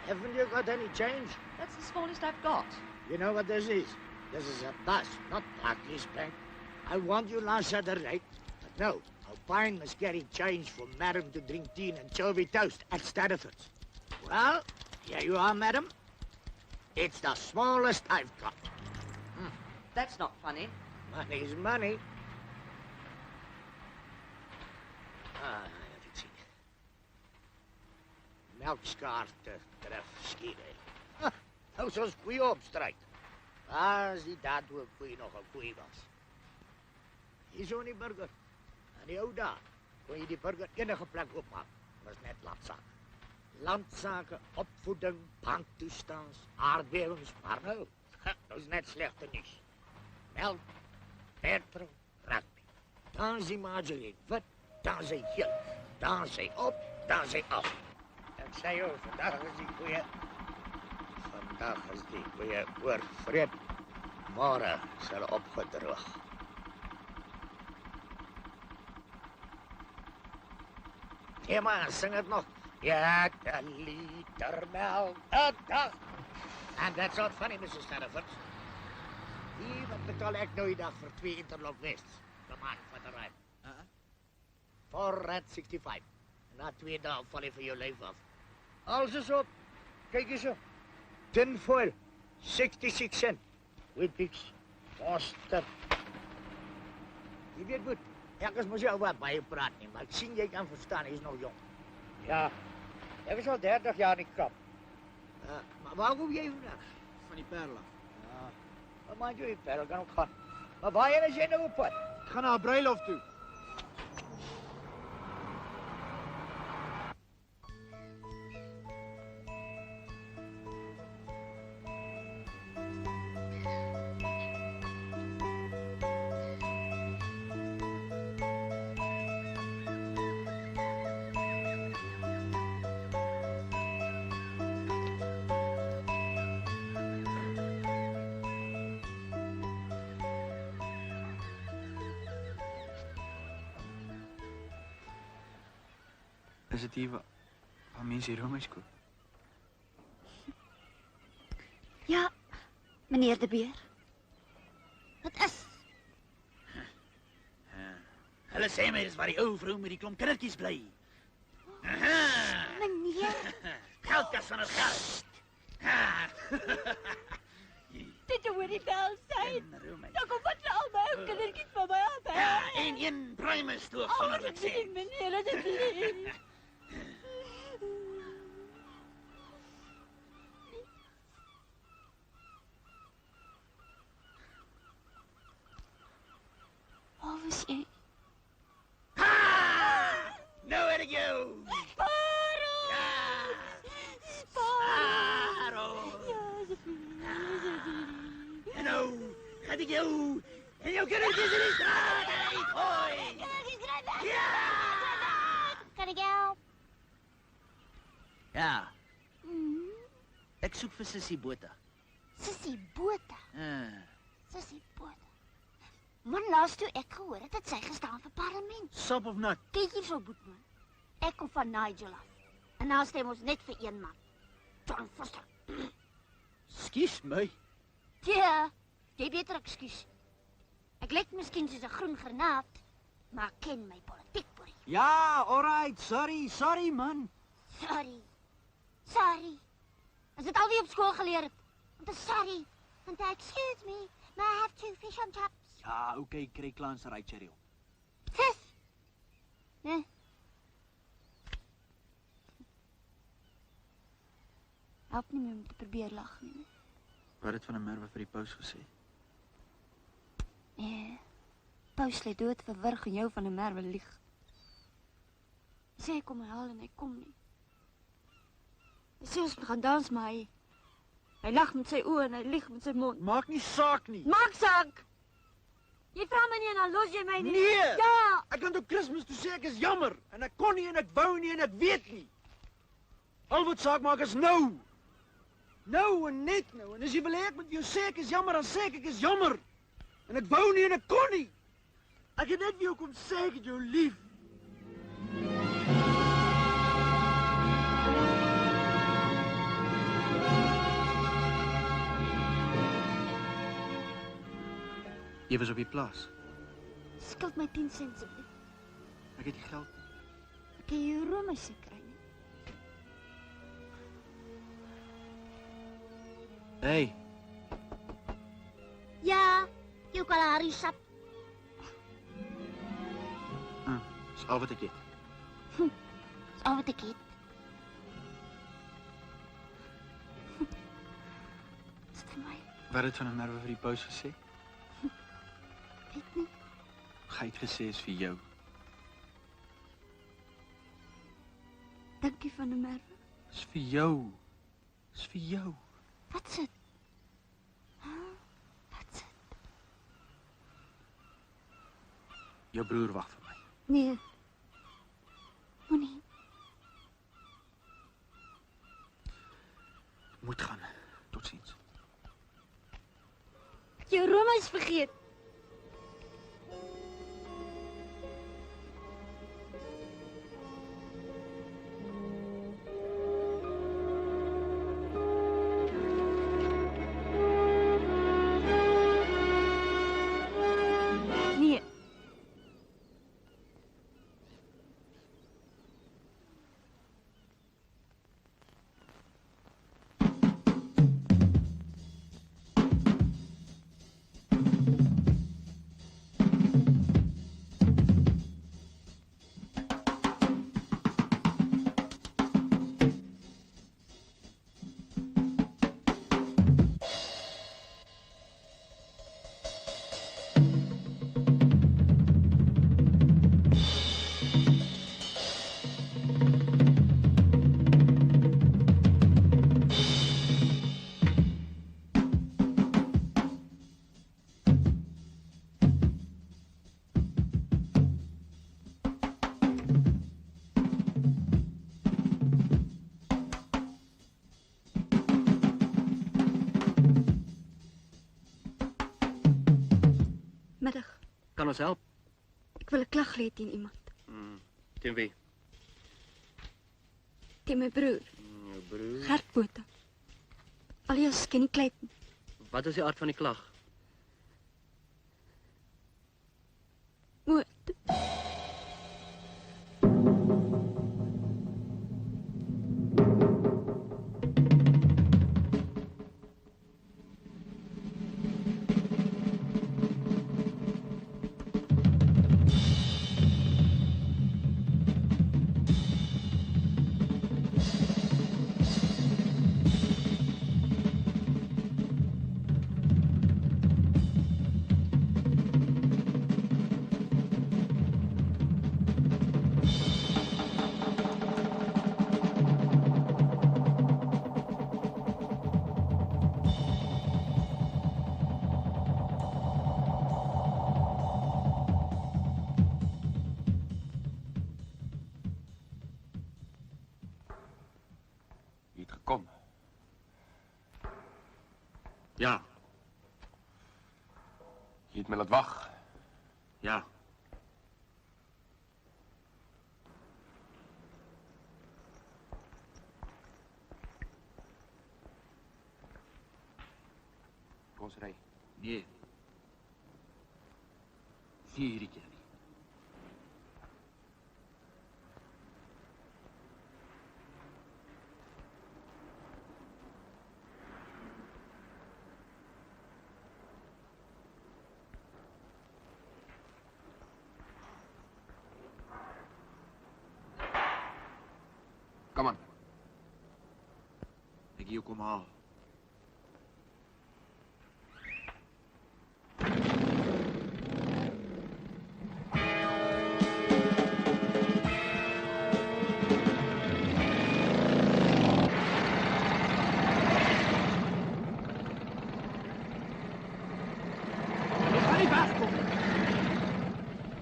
Haven't you got any change? That's the smallest I've got. You know what this is? This is a bus, not Barclays Bank. I want you last Saturday, but no. O'Pine must carry change for Madam to drink tea and chovy toast at Staddeford's. Well, here you are, Madam. It's the smallest I've got. That's not funny. Money's money. Even zien. Melkskaart tref skieden. Nou zoals koeien opstrijkt. Als die daardoor koeien nog een koeien was. Hier zo'n die burger. En die oude daar kon je die burger enige plek opmaken. Dat was net landzaken. Landzaken, opvoeding, banktoestands, aardbevings, maar nou, dat is net slechte nieuws. Melk, petrol, rugby. Dan zie Marjorie wit, dan zie geel. Dan zie op, dan zie af. Ik zei jou, vandaag is die koeien. Vandaag is die koeien oorvreed. Morgen zal opgedroog. Ja, maar zing het nog. Ja, de liter melk, een dag. And that's not funny, Mrs. Staddeford. Hier betaal ik nou dag voor 2 Interlock West. De maand van de rij. Voor red 65. Na 2 dagen val je van je leven af. Alles is op. Kijk eens op. Tinfoil. 66 cent. Whippix. Kosten. Je weet goed. Ergens moet je wat bij je praten. Maar ik zie je kan verstaan. Hij is nog jong. Ja. Hij is al 30 jaar in krap. Maar waar kom jij vandaag? Van die perla. Ja. Wat maakt je die perla? Kan ook gaan. Maar waarheen is jij nou op pad? Ik ga naar een bruiloft toe. Is het hier waar mensen hier Romeis koop? Ja, meneer de Beer. Wat is? Hulle sê my, dis waar die ou vrou met die klomp kindertjies bly. Meneer. Geldkas van het geld. Dit hoor die bel zijn. Dan kom wat al my ou kindertjies van my af. Ja, en een Primus toog sonder dit sê. Meneer, dit is lief. Waar was jy? Nou het ek jou! Sparrow! Ja! Sparrow! En nou gaat ik jou en jouw kindertjes in die straat uitgooi! Ja! Kan ik jou? Ja. Ek soek vir Sissie Botha. Sissie Botha? Ah. Sissie Botha. Man, laatst toe ek gehoor het sy gestaan vir parlement. Sop of nut? Kyk hier so, Boetman. Ek kom van Nigel af. En nou stem ons net vir een man. John Foster. Skus my. Ja, jy beter ekskuus. Ek lyk miskien soos 'n groen granaat, maar ek ken my politiek, boerie. Ja, alright, sorry man. Sorry. As dit al die op skool geleer het. Want is sorry. Want excuse me, may I have 2 fish on chops? Ja, okay, kry klaar se ry cherry op. Sis. Nee. Help nie meer om te probeer lag nie. Wat het van 'n Merwe vir die paus gesê? Nee. Paus lê dood verwrig en jou van 'n Merwe lieg. Hy sê hy kom haal en hy kom nie. Hy sê ons moet gaan dans, maar hy lag met sy oë en hy lieg met sy mond. Maak nie saak nie. Maak saak! Jy vra my nie en dan los jy my nie. Nee! Ja! Ek kan op Kersfees toe sê ek is jammer en ek kon nie en ek wou nie en ek weet nie. Al wat saak maak is nou. Nou en net nou. En as jy wil hê ek moet jou sê ek is jammer, dan sê ek is jammer. En ek wou nie en ek kon nie. Ek het net vir jou kom sê ek het jou lief. Jy was op die plaas. Skuld my 10 sent asseblief. Ek het die geld. Ek kan jou roomys kry nie. Hey, Ja, jou Kalahari sap. dis al wat ek het. Dis al wat ek het. Dis vir my. Wat het van 'n Merwe vir die paus gesê? Weet nie. Hy het gesê is vir jou. Dankie van 'n Merwe. Dis vir jou. Dis vir jou. Wat is dit? Wat is dit? Jou broer wag vir my. Nee. Moenie. Ek moet gaan. Totsiens. Ek het jou roomys vergeet. Nee. Middag. Kan ons help? Ek wil 'n klag lê teen iemand. Teen wie? Teen my broer, Jou broer. Gert Botha. Alias Kenny Clayton. Wat is die aard van die klag? Moord. Jy het gekom. Ja, Jy het my laat wag. ja. Kom ons ry. Nee. Nie hierdie keer nie. Kom aan. Ek jou kom haal.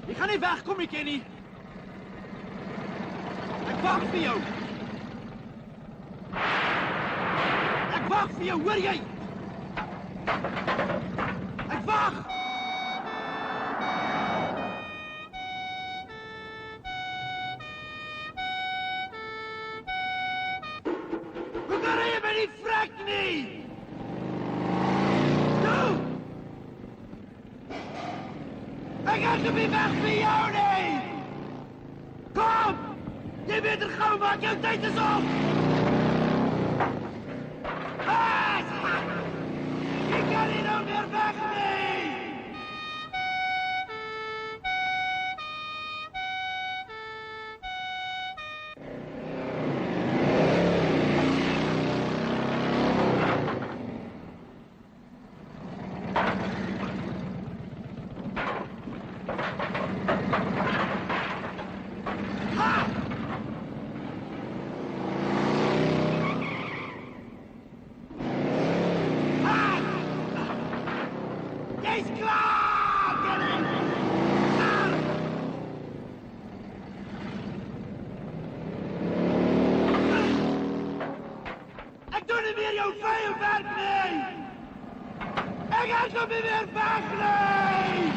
Jy gaan nie wegkom, ek ken nie. Ek wag vir jou. Ek wag vir jou, hoor jy? Ek wag. Hoe kan jy my nie vrek nie? Ek gaan nie meer weg vir jou nie! Kom! Jy weet er gauw, maak jou tyd is op! Jy kan nie nou meer weg nie! Jy's klaar, Kenny! Ek doen nie meer jou vuil werk nie! Ek gaan nie meer weg nie!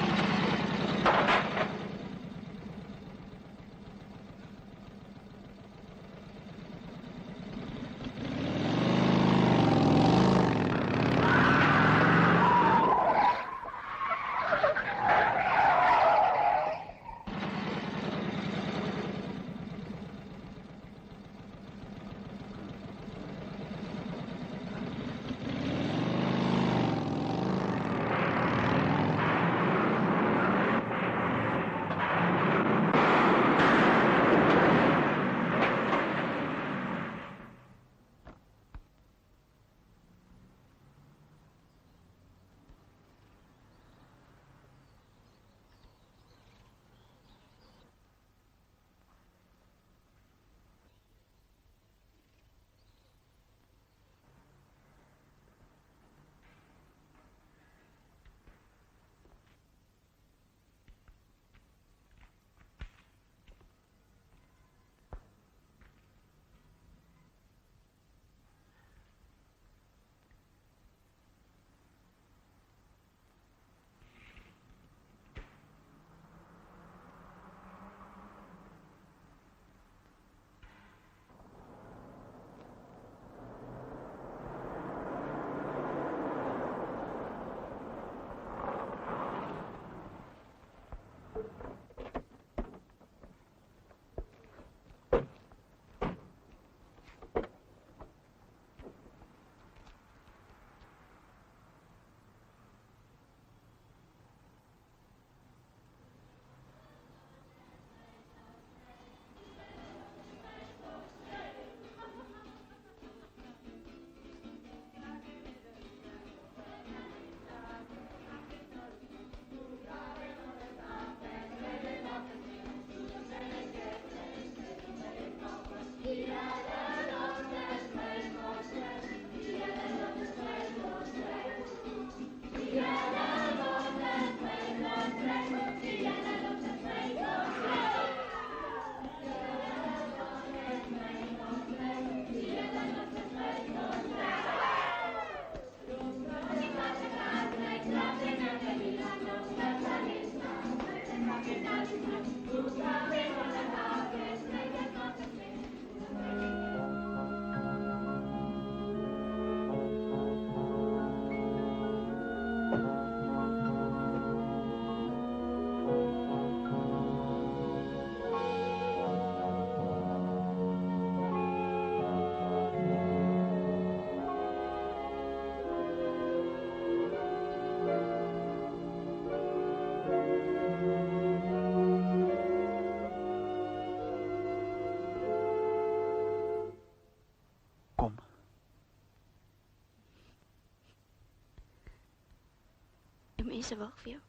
mense wag vir jou.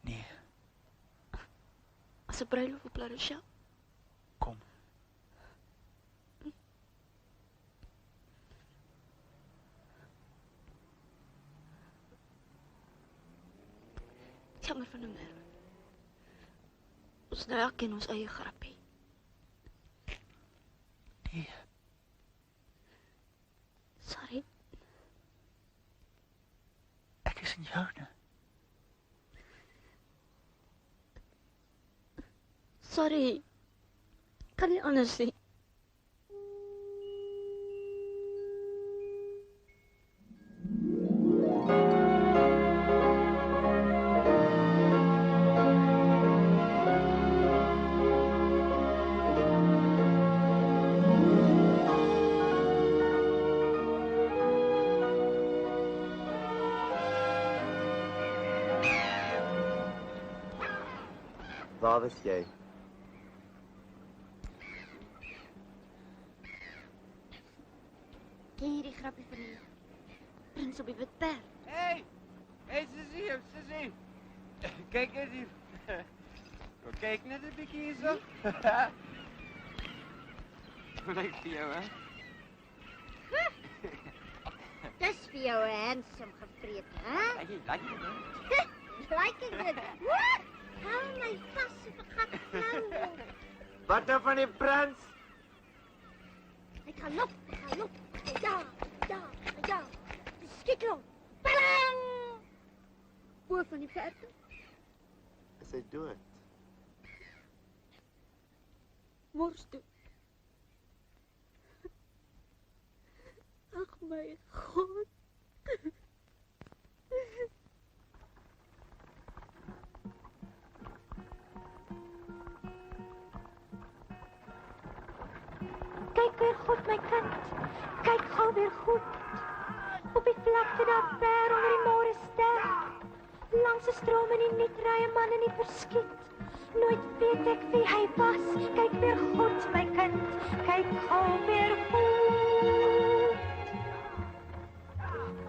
Nee, As 'n bruilof op La Rochelle. kom. Jammer van 'n merk. Ons nou elkeen ons eie grappie. Nee. Sorry. Ek is in joune. Sorry. Kan nie anders nie. Waar was jy? Ken jy die grappie van die prins op die wit perd? Hey, Sissie. Kijk eens hier. Kijk net een beetje hier zo. Lijkt vir jou, hè? Dis vir jou handsome gevreet, hè? Like it, hè? Like it dit. Wat? Hou my vas so ek gaan flou. Wat nou van die prins? Ek gaan loop. Ja. Skietloop. Bang! Boer van die perd. Is hy dood? Mors toe. Ag my God. Kyk weer goed, my kind. Kyk gou weer goed. Op die vlakte daar ver onder die môrester. Langs 'n stroom in die niet ry 'n man in die verskiet. Nooit weet ek wie hy was. Kyk weer goed, my kind. Kyk gou weer goed.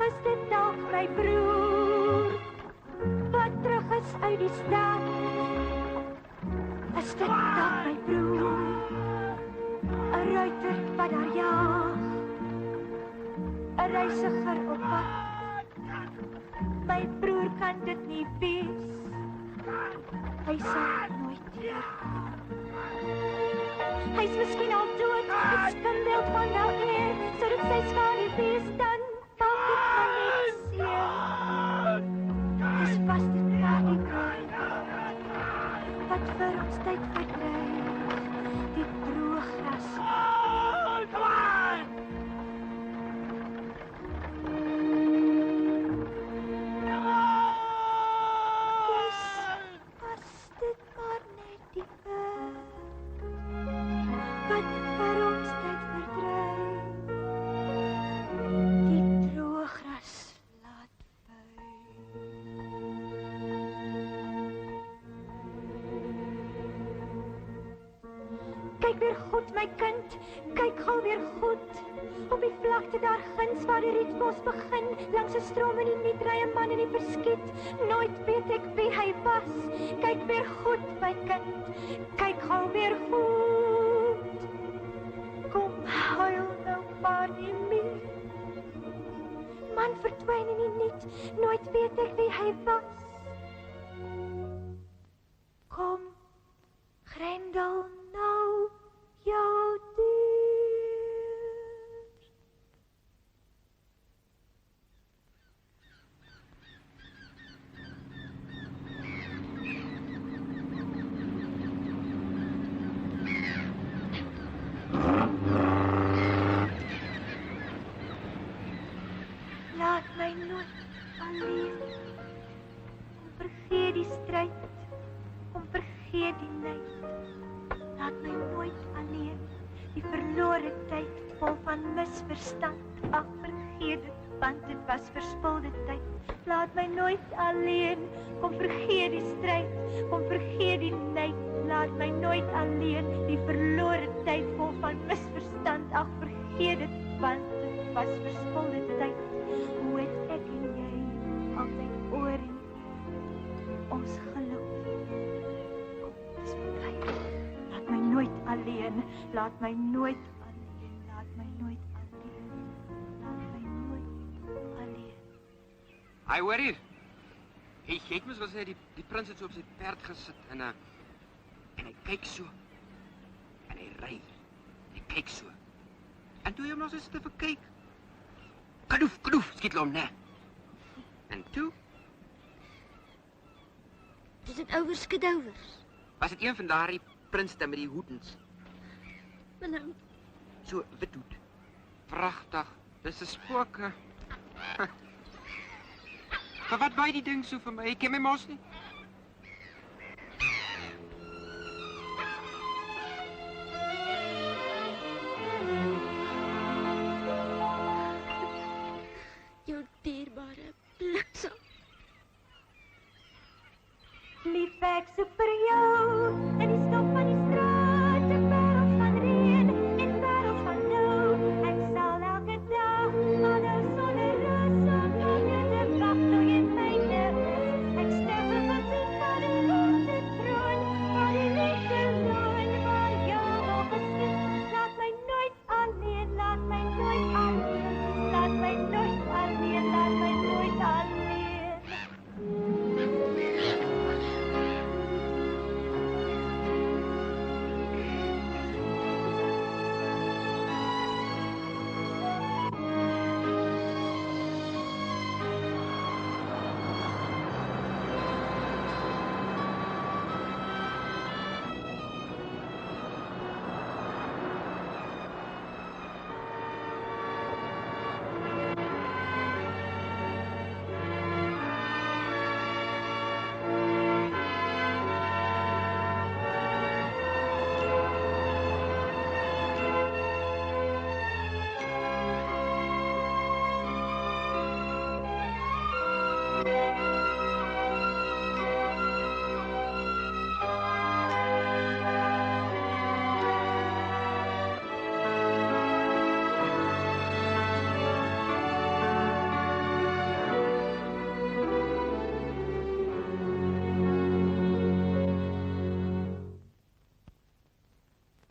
Is dit dalk my broer wat terug is uit die stad? Is dit dalk my broer? 'n ruiter wat daar jaag, 'n reisiger op pad. My broer kan dit nie wees, hy sal nooit weer kom. Hy's miskien al dood, 'n spinbeeld van nou eer, sodat sy skadu wees dan maak dit my net seer. Dis vas dit maar die kruid, wat vir ons tyd verdryf, die droë gras. Come on! Was dit maar net die werk, wat vir ons tyd verdryf, die droë gras laat Kyk weer goed, my kind, kyk gou weer goed. Op die vlakte daar ginds waar die rietbos begin, langs 'n stroom in die niet ry 'n man in die verskiet. Nooit weet ek wie hy was. Kyk weer goed, my kind, kyk gou weer goed. Kom, huil nou maar nie meer. Man verdwyn in die niet, nooit weet ek wie hy was. Kom, grendel nou jou deur. Laat my nooit alleen. Kom vergeet die stryd, kom vergeet die lyd. Laat my nooit alleen, die verlore tyd, vol van misverstand. Ag, vergeet dit, want dit was verspilde tyd. Laat my nooit alleen, kom vergeet die stryd, kom vergeet die lyd. Laat my nooit alleen, die verlore tyd, vol van misverstand. Ag, vergeet dit, want dit was verspilde tyd. Hoe het ek en jy altyd oor en weer ons geluk. Dis veilig. Laat my nooit alleen, laat my nooit alleen, laat my nooit alleen, laat my nooit alleen. Hy hoor hier. Jy het mos gesê die prins het so op sy perd gesit en hy kyk so. En hy ry. Hy kyk so. En toe hy hom nog so sit te verkyk. Kadoef, skiet hom, né? En toe? Dis dit ouers skedouwers. Was dit een van daardie prinste met die hoedens? Willem, So wit hoed. Pragtig. Dis 'n spook. Hè? Maar wat baie die ding so vir my? Ek ken my mos nie. jou dierbare bliksem. Lief ek soek vir jou.